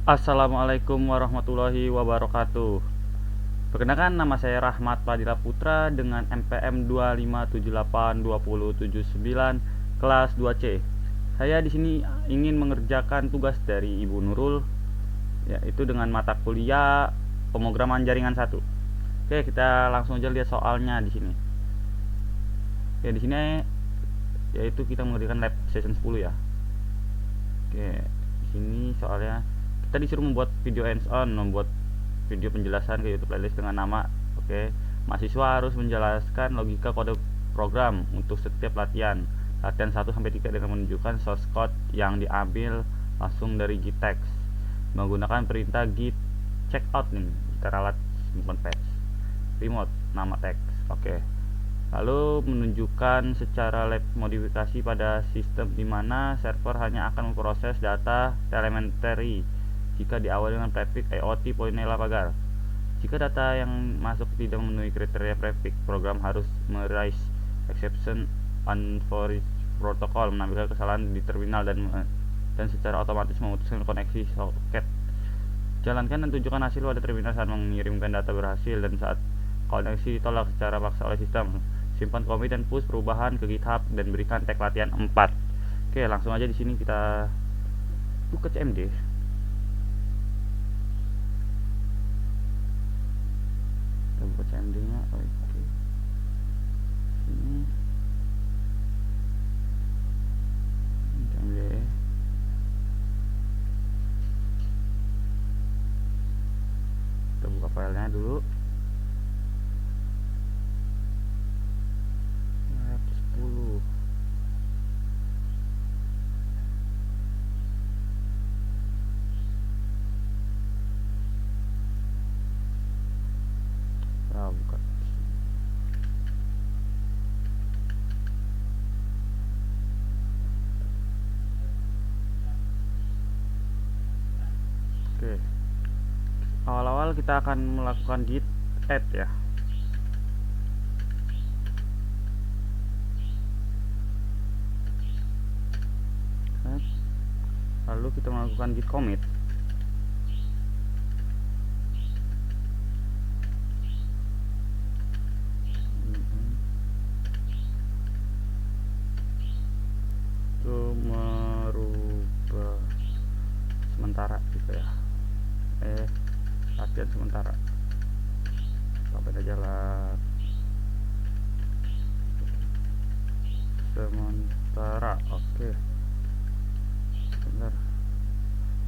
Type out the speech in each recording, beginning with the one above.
Assalamualaikum warahmatullahi wabarakatuh. Perkenalkan, nama saya Rahmat Padilla Putra dengan NPM 257820079 kelas 2C. Saya di sini ingin mengerjakan tugas dari Ibu Nurul, yaitu dengan mata kuliah pemrograman jaringan 1. Oke, kita langsung aja lihat soalnya di sini. Oke, di sini yaitu kita mengerjakan lab session 10 ya. Oke, di sini soalnya kita disuruh membuat video hands-on, membuat video penjelasan ke YouTube playlist dengan nama mahasiswa harus menjelaskan logika kode program untuk setiap latihan 1 sampai 3 dengan menunjukkan source code yang diambil langsung dari git-text menggunakan perintah git checkout nih jika ralat simpan patch remote nama teks. Lalu menunjukkan secara lab modifikasi pada sistem di mana server hanya akan memproses data telemetri jika diawali dengan prefix IoT poinela pagar. Jika data yang masuk tidak memenuhi kriteria prefix, program harus meraise exception on for protocol, menampilkan kesalahan di terminal dan secara otomatis memutuskan koneksi soket. Jalankan dan tunjukkan hasil pada terminal saat mengirimkan data berhasil dan saat koneksi ditolak secara paksa oleh sistem. Simpan commit dan push perubahan ke GitHub dan berikan tag latihan 4. Oke, langsung aja di sini kita buka CMD. Kita buka CMD-nya. Oke. Sini. CMD. Kita buka filenya dulu. Buka. Oke. Awal-awal kita akan melakukan git add ya. Lalu kita melakukan git commit. Itu merubah sementara gitu ya. Latihan sementara. Sampai aja lah. Sementara. Oke. Bentar.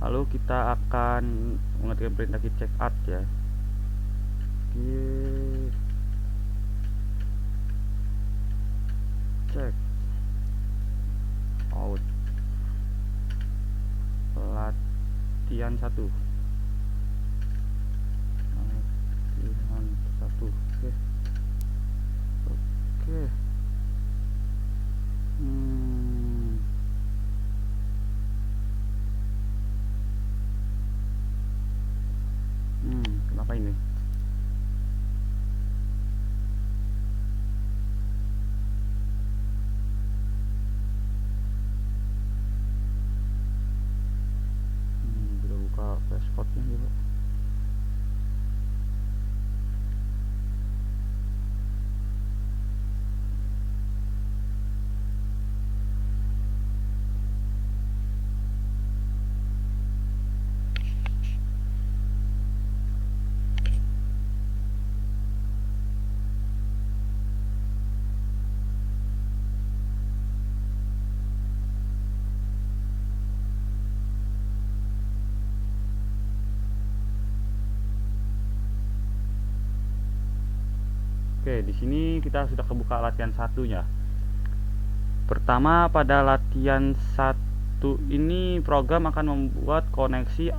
Lalu kita akan mengetikkan perintah git checkout ya. Git check out latihan 1. Oke. Kenapa ini? Kita buka flashcode-nya dulu. Oke, di sini kita sudah kebuka latihan 1-nya. Pertama, pada latihan 1 ini program akan membuat koneksi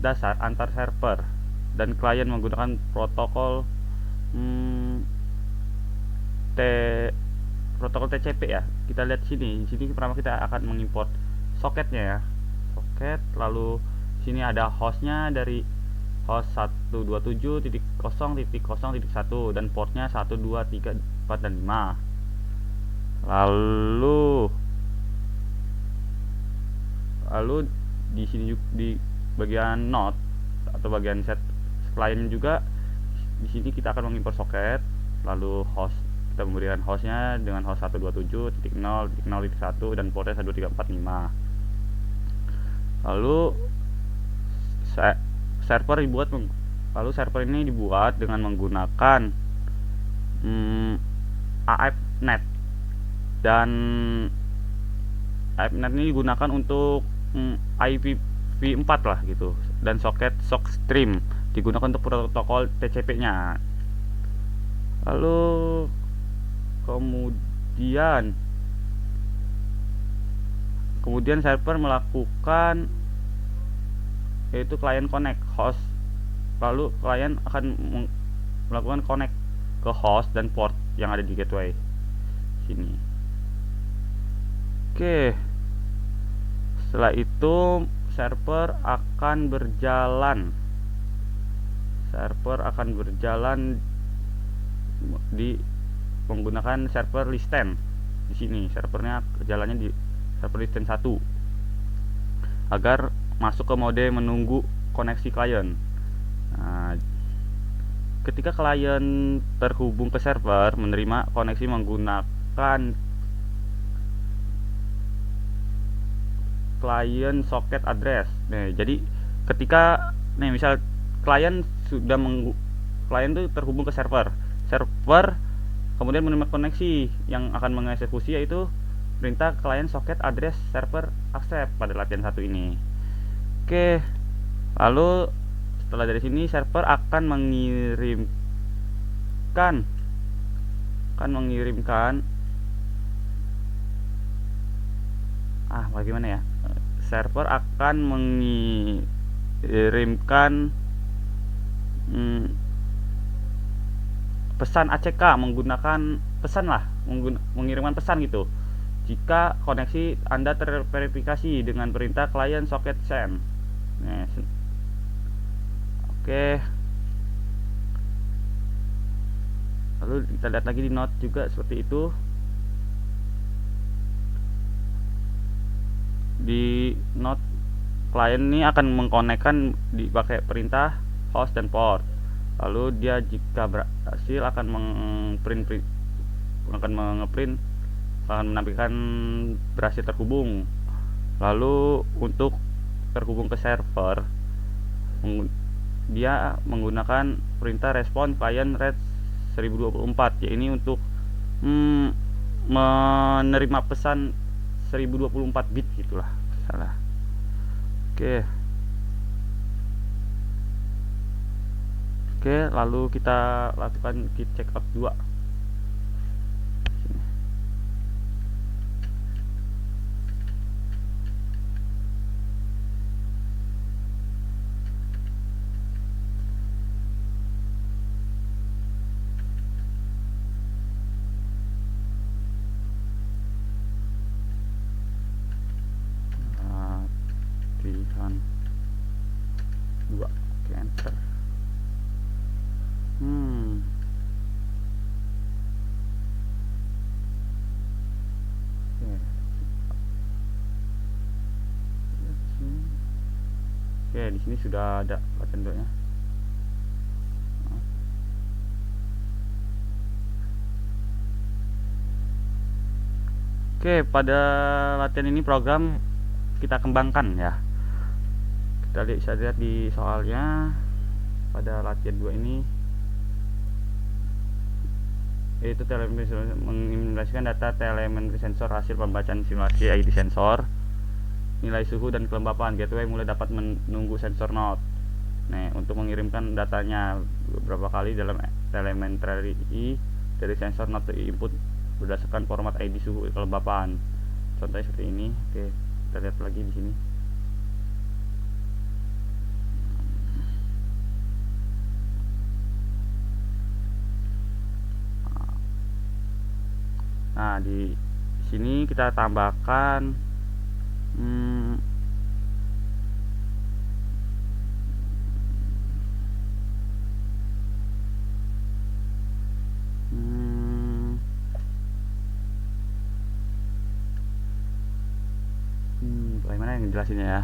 dasar antar server dan klien menggunakan protokol protokol TCP ya. Kita lihat sini. Di sini pertama kita akan mengimport soketnya ya. Soket, lalu sini ada hostnya dari host 127.0.0.1 dan portnya 1, 2, 3, 4 dan 5. Lalu di sini di bagian node atau bagian set client juga. Di sini kita akan mengimpor soket, lalu host kita memberikan hostnya dengan host 127.0.0.1 dan portnya 12345. Lalu server dibuat, lalu server ini dibuat dengan menggunakan AFNet, dan AFNet ini digunakan untuk IPv4 lah gitu, dan soket SockStream digunakan untuk protokol TCP nya. Lalu kemudian server melakukan yaitu client connect host, lalu klien akan melakukan connect ke host dan port yang ada di gateway sini. Oke, setelah itu server akan berjalan di menggunakan server listen. Di sini servernya jalannya di server listen 1 agar masuk ke mode menunggu koneksi klien. Nah, ketika klien terhubung ke server menerima koneksi menggunakan client socket address. Nah, jadi ketika misal klien tuh terhubung ke server kemudian menerima koneksi yang akan mengeksekusi yaitu perintah client socket address server accept pada latihan 1 ini. Oke, lalu setelah dari sini server akan mengirimkan bagaimana ya, server akan mengirimkan pesan ACK menggunakan mengirimkan pesan gitu jika koneksi Anda terverifikasi dengan perintah client socket send. Nah, oke. Lalu kita lihat lagi di node juga seperti itu. Di node klien ini akan mengkonekkan dipakai perintah host dan port. Lalu dia jika berhasil akan menampilkan berhasil terhubung. Lalu untuk terhubung ke server dia menggunakan perintah respon client red 1024, ya ini untuk menerima pesan 1024 bit gitulah, salah. Oke, lalu kita lakukan key checkout 2. Latihan 2. Oke, enter. Oke, di sini sudah ada latihan 2-nya. Oke, pada latihan ini program kita kembangkan ya. Kita bisa lihat di soalnya pada latihan 2 ini yaitu mengimplementasikan data telemetri sensor hasil pembacaan simulasi ID sensor, nilai suhu dan kelembapan. Gateway mulai dapat menunggu sensor node. Nah, untuk mengirimkan datanya beberapa kali dalam telemetri dari sensor node input berdasarkan format ID suhu kelembapan. Contohnya seperti ini. Oke, kita lihat lagi di sini. Nah, di sini kita tambahkan bagaimana yang jelasinnya ya.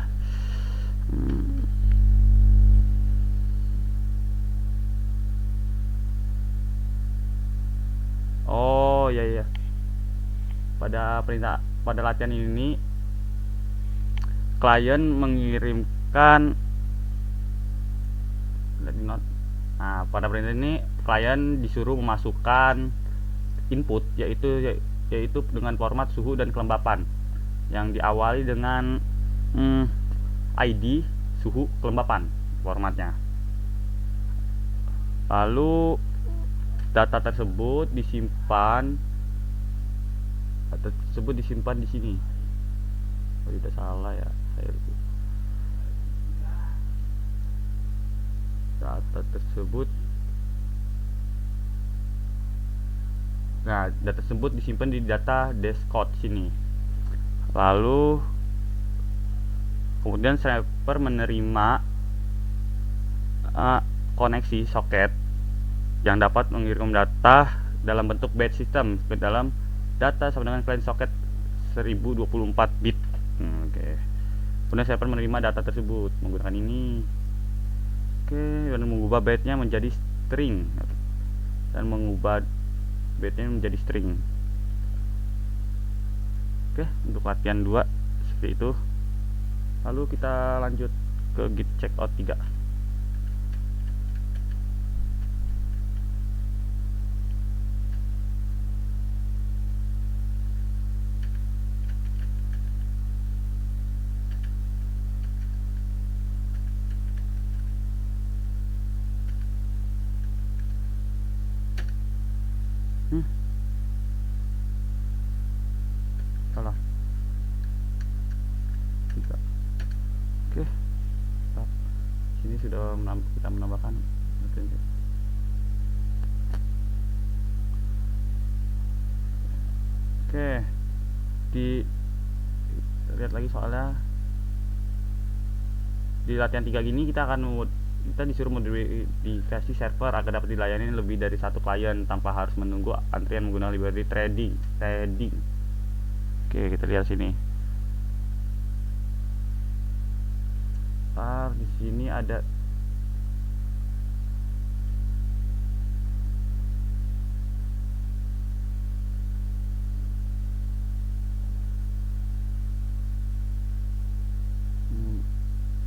pada latihan ini klien mengirimkan pada perintah ini klien disuruh memasukkan input yaitu dengan format suhu dan kelembapan yang diawali dengan ID suhu kelembapan formatnya. Lalu data tersebut disimpan di sini. Oh, udah salah ya saya. Data tersebut disimpan di data dashcode sini. Lalu kemudian server menerima koneksi soket yang dapat mengirim data dalam bentuk batch system ke dalam data sama dengan client soket 1024 bit. Kemudian server menerima data tersebut menggunakan ini. Dan mengubah byte-nya menjadi string untuk latihan 2 seperti itu. Lalu kita lanjut ke git checkout 3. Salah. 3. Oke. Sini sudah kita menambahkan. Oke. Lihat lagi soalnya di latihan 3 gini kita disuruh modifikasi server agar dapat dilayani lebih dari satu klien tanpa harus menunggu antrian menggunakan library threading. Oke, kita lihat sini. Di sini ada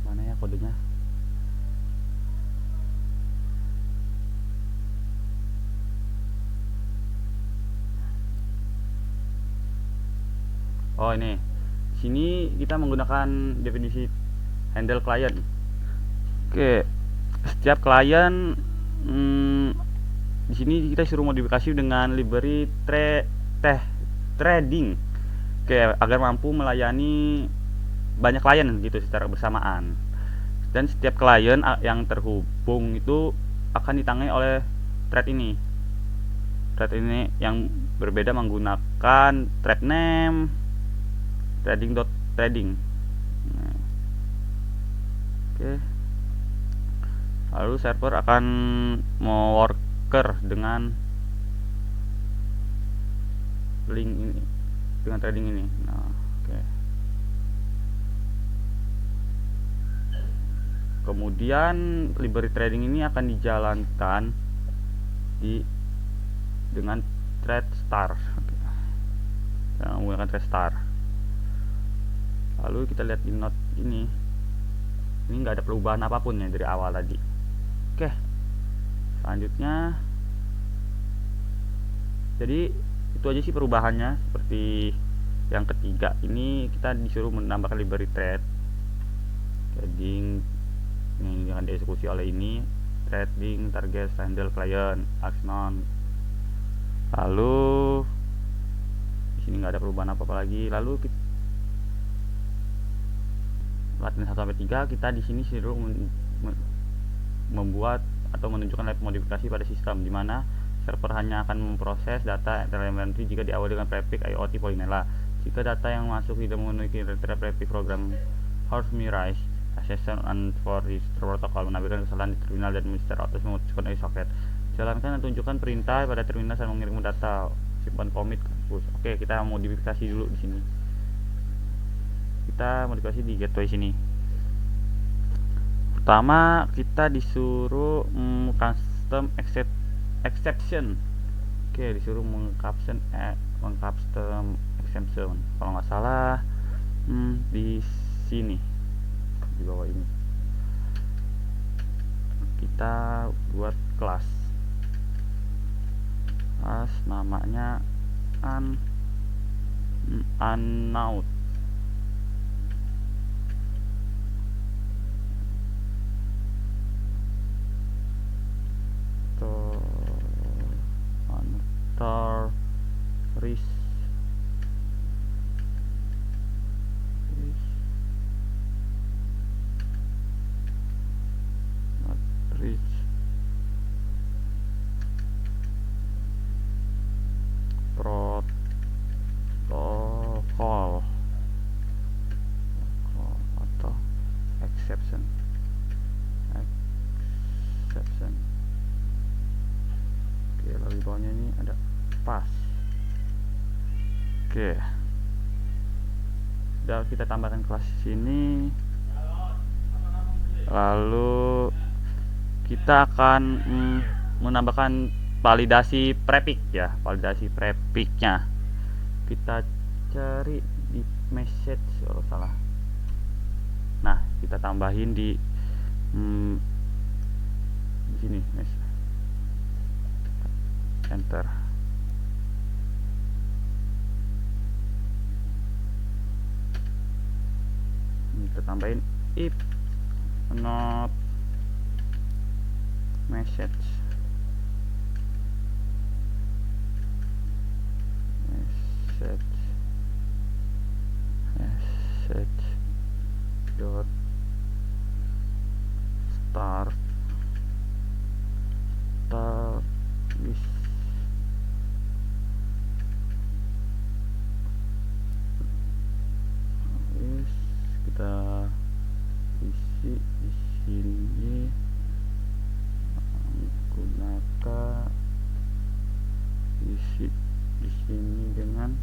mana ya kodenya? Oh, ini. Sini kita menggunakan definisi handle client. Oke. Setiap klien di sini kita suruh modifikasi dengan library threading. Oke, agar mampu melayani banyak klien gitu secara bersamaan. Dan setiap klien yang terhubung itu akan ditangani oleh thread ini. Thread ini yang berbeda menggunakan thread name threading. Oke. Lalu server akan worker dengan link ini, dengan threading ini. Oke. Kemudian library threading ini akan dijalankan dengan thread star. Menggunakan thread star. Lalu kita lihat di node ini nggak ada perubahan apapun ya dari awal tadi. Oke, selanjutnya jadi itu aja sih perubahannya. Seperti yang ketiga ini kita disuruh menambahkan library threading yang akan dieksekusi oleh ini threading target handle client action. Lalu di sini nggak ada perubahan apa-apa lagi. Lalu latihan 1-3 kita di sini disuruh membuat atau menunjukkan modifikasi pada sistem, di mana server hanya akan memproses data telemetri jika diawali dengan prefix IoT Polinella. Jika data yang masuk tidak memenuhi kriteria prefix program harus mirage accession and for this protokol menampilkan kesalahan di terminal dan Mr. Autos memutuskan dari soket. Jalankan dan tunjukkan perintah pada terminal saat mengirim data. Simpan commit push. Oke, kita modifikasi dulu di sini. Kita modifikasi di gateway sini. Pertama kita disuruh custom exception. Oke, disuruh mengcustom exception kalau nggak salah. Di sini di bawah ini kita buat kelas namanya unknown. Protokol atau exception. Oke, lalu di bawahnya ini ada pas. Oke, udah kita tambahkan kelas sini. Lalu kita akan menambahkan validasi prefix ya, validasi prefixnya. Kita cari di message kalau salah. Nah, kita tambahin di sini, enter. Ini kita tambahin if not message dot start with kita isi di sini menggunakan isi di sini dengan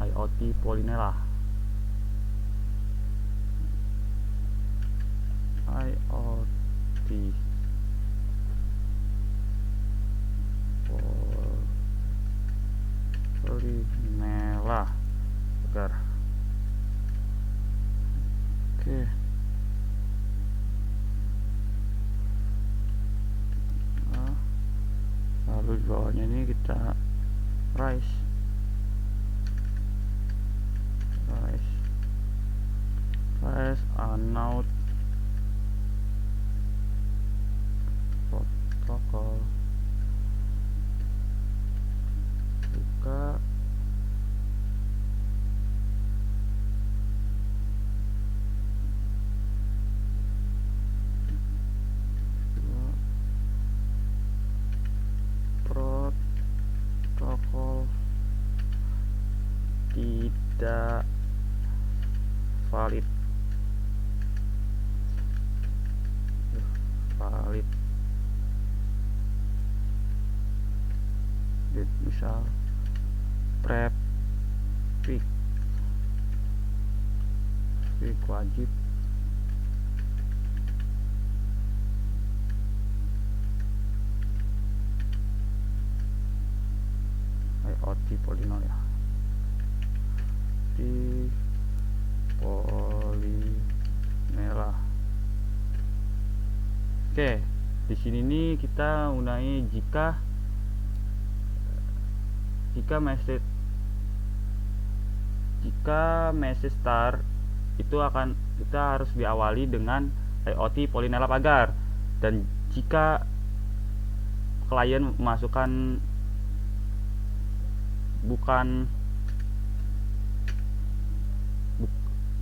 IoT Polinela. IoT Polinela agar oke. Nah, lalu di bawahnya ini kita rise unknown protokol, buka protokol tidak valid misal prefix wajib IoT Polinela ya, di Polinela. Oke, di sini nih kita gunai jika message start itu akan kita harus diawali dengan IoT Polinela pagar, dan jika klien memasukkan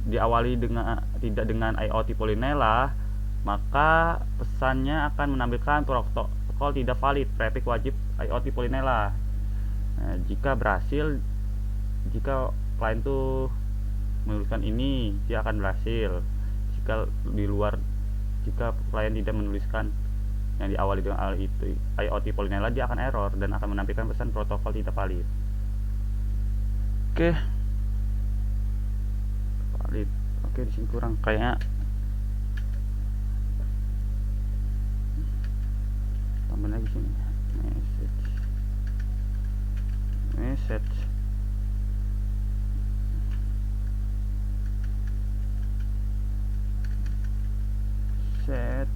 diawali tidak dengan IoT Polinela, maka pesannya akan menampilkan protokol tidak valid, prefix wajib IoT Polinela. Nah, jika berhasil, jika klien tuh menuliskan ini, dia akan berhasil. Jika klien tidak menuliskan yang diawali dengan IoT Polinela, dia akan error dan akan menampilkan pesan protokol tidak valid. Oke, valid. Oke, di sini kurang kayaknya tambahin lagi sini message set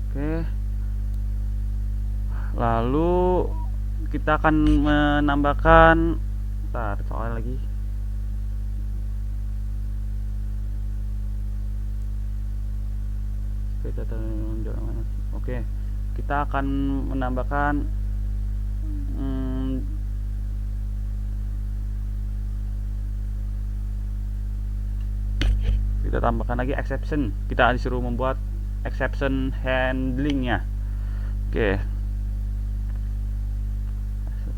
Oke, lalu kita akan menambahkan soal lagi. Oke, kita akan menambahkan kita tambahkan lagi exception. Kita disuruh membuat exception handlingnya. Oke,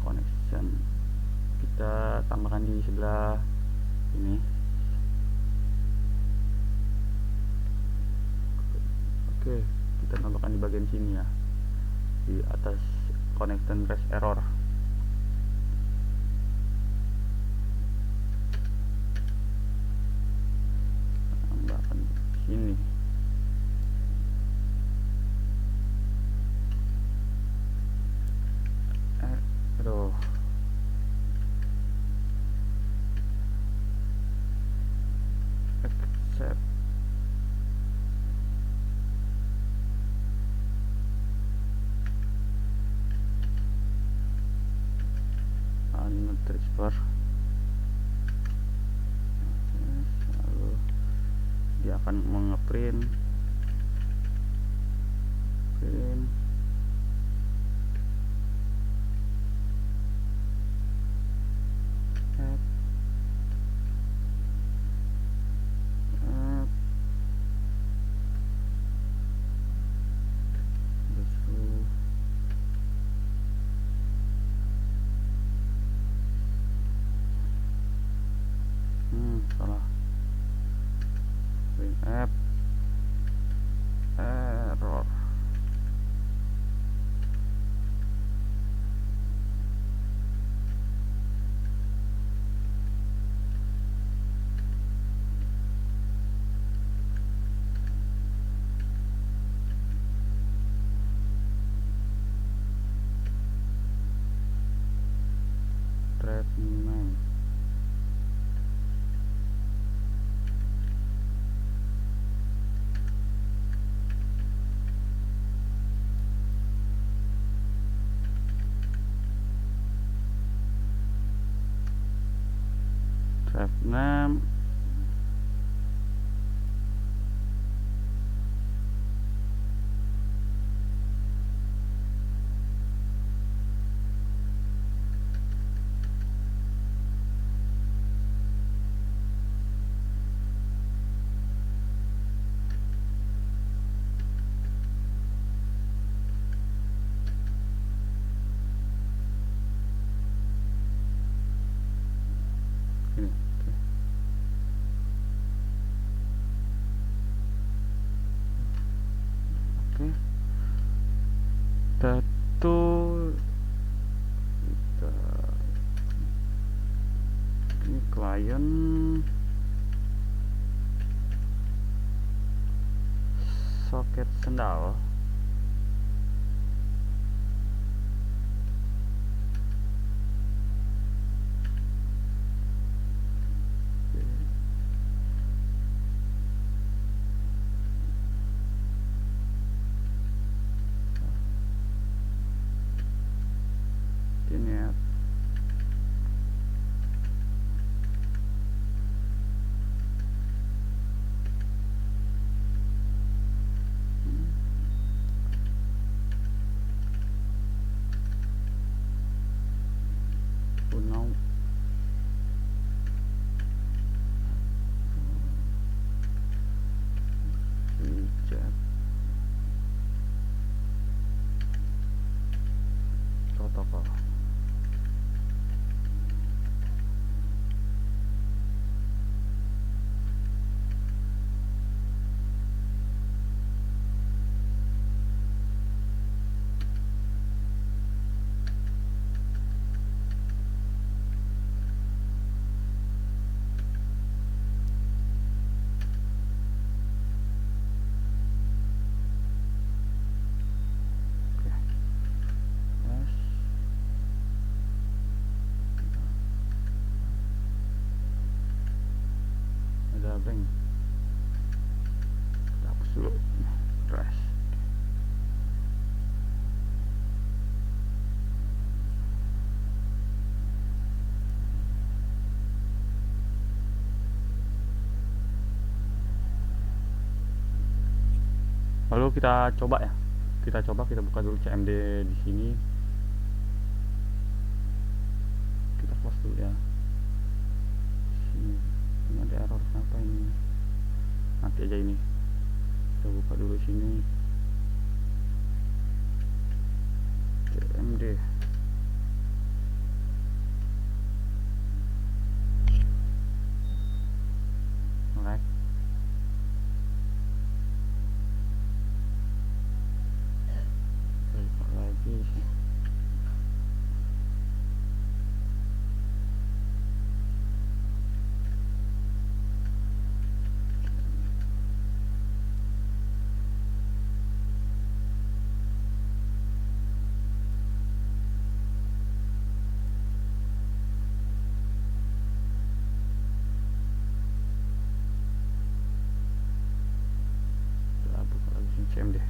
connection kita tambahkan di sebelah ini. Oke, kita tambahkan di bagian sini ya, di atas connection trace error. Tambahkan di sini. Aduh. Accept. Transfer. Lalu dia akan mengeprint print salah printf error. Thread name. Thread name. Ini. Oke. Datu kita ini klien soket sendal. protokol. Ada blank, kita hapus dulu rest. Lalu kita coba ya, kita buka dulu CMD di sini, kita close dulu ya. Ini ada error, kenapa ini? Nanti aja ini. Kita buka dulu sini. CMD. Like. Buka lagi sih. CMD.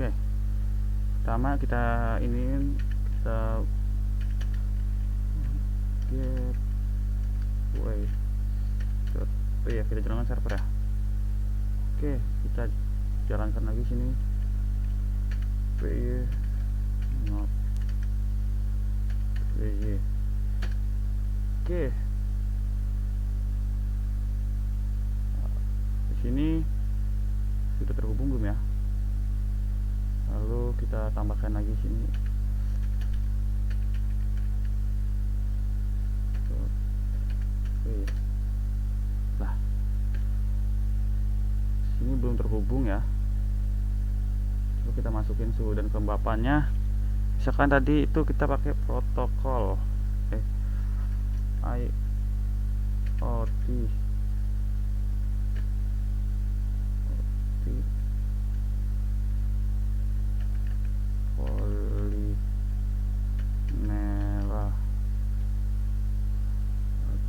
Oke, pertama kita ini kita gateway. Oh iya, kita jalankan server ya. Oke, kita jalankan lagi sini. PY not PY. Oke, di sini sudah terhubung belum ya? Lalu kita tambahkan lagi sini. Lah, sini belum terhubung ya. Coba kita masukin suhu dan kelembapannya. Misalkan tadi itu kita pakai protokol IoT Polymerah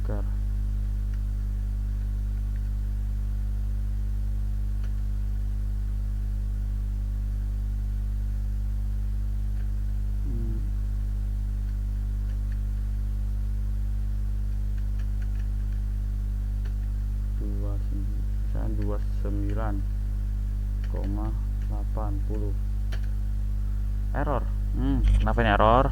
agar misalnya 29,80 error. Kenapa ini error?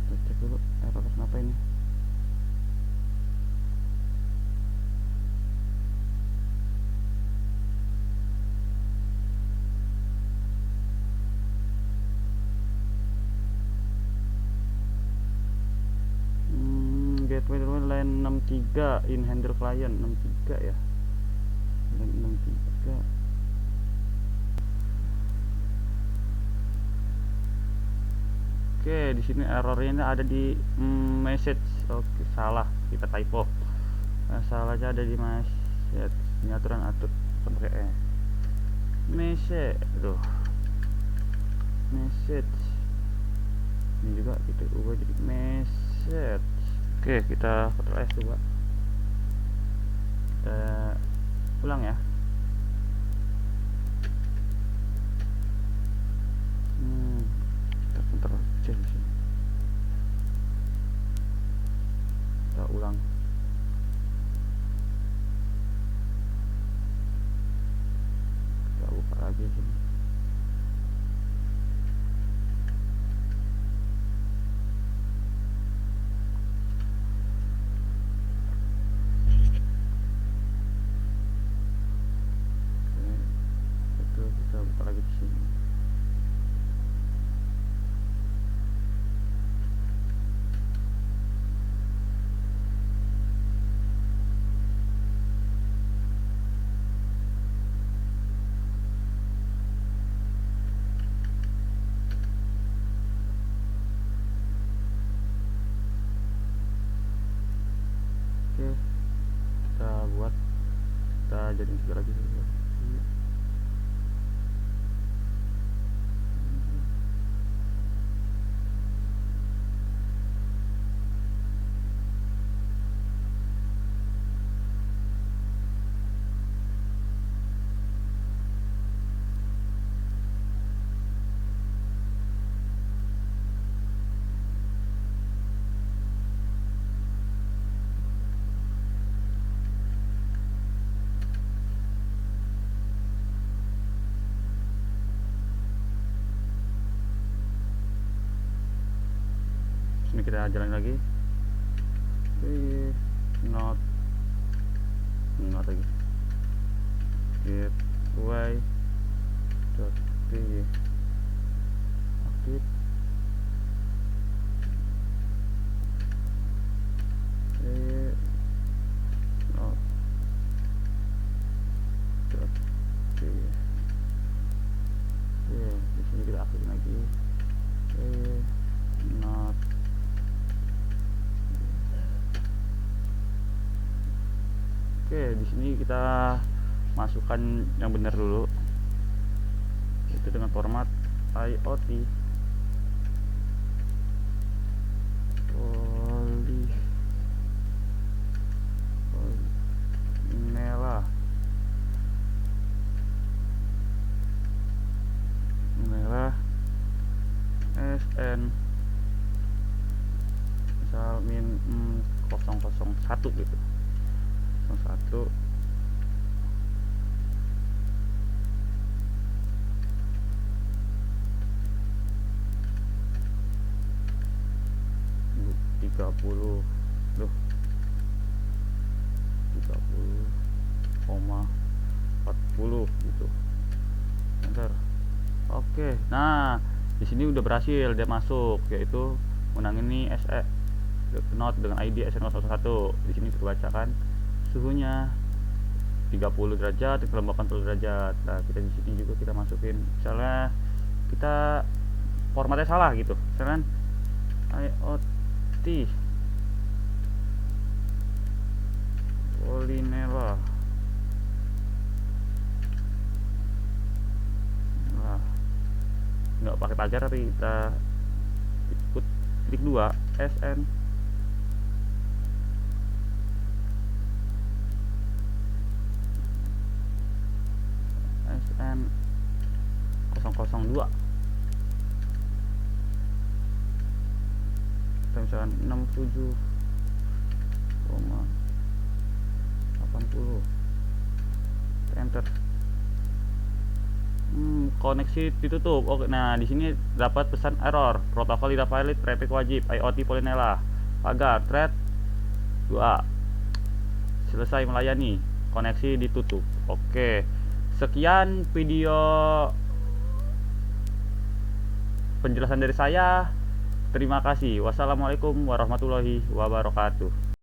Kita cek dulu error kenapa ini. Gateway dulu line 63 in handle client 63 ya. Line 63. Oke, di sini errornya ada di message. Oke, salah, kita typo. Salahnya ada di message. Ini aturan pakai message. Tuh. Message. Ini juga kita ubah jadi message. Oke, kita Ctrl S coba. Kita ulang ya. Kita Ctrl C di sini. Kita ulang. kita buat, kita jadiin 3 lagi. Ini kita jalan lagi. Not lagi. Gateway .py aktif. Not .py. Di sini kita aktifin lagi. Not. Di sini kita masukkan yang benar dulu, itu dengan format IoT Polinela SN misal min 001 gitu, 01 30 loh 30,40 gitu. Enter. Oke, nah di sini udah berhasil dia masuk, yaitu menang ini SE Note dengan ID SN011. Di sini terbacakan suhunya 30 derajat, kelembapan 10 derajat. Nah, kita di sini juga kita masukin, misalnya kita formatnya salah gitu, misalkan IoT Polinela. Nah, nggak pakai pagar, tapi kita ikut klik 2 SN SN 002. Kita misalkan 67,80. Enter. Koneksi ditutup. Oke, nah di sini dapat pesan error, protokol tidak valid, traffic wajib, IoT Polinela, pagar, thread 2, selesai melayani, koneksi ditutup. Oke, sekian video penjelasan dari saya. Terima kasih. Wassalamualaikum warahmatullahi wabarakatuh.